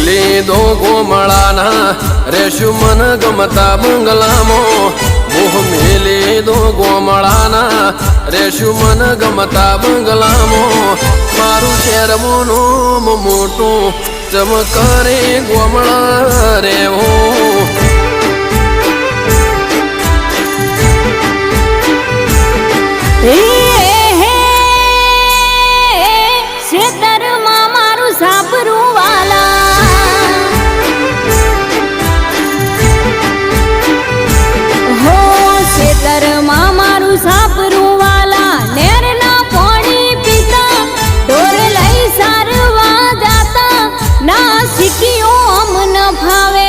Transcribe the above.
મેલી દો ગોમળાના રેશું મન ગમતા બંગલામાં મોહ મેલી દો ગોમળાના રેશું મન ગમતા બંગલામાં મારું શેર મોનું મોટું ચમકરે ગોમળા રેવું ખેતરમાં મારું સાપરું વાલા હો ખેતરમાં મારું સાપરું વાલા નેરના પાણી પીતા ઢોર લઈ સારવા જાતા ના શીખ્યો અમને ફાવે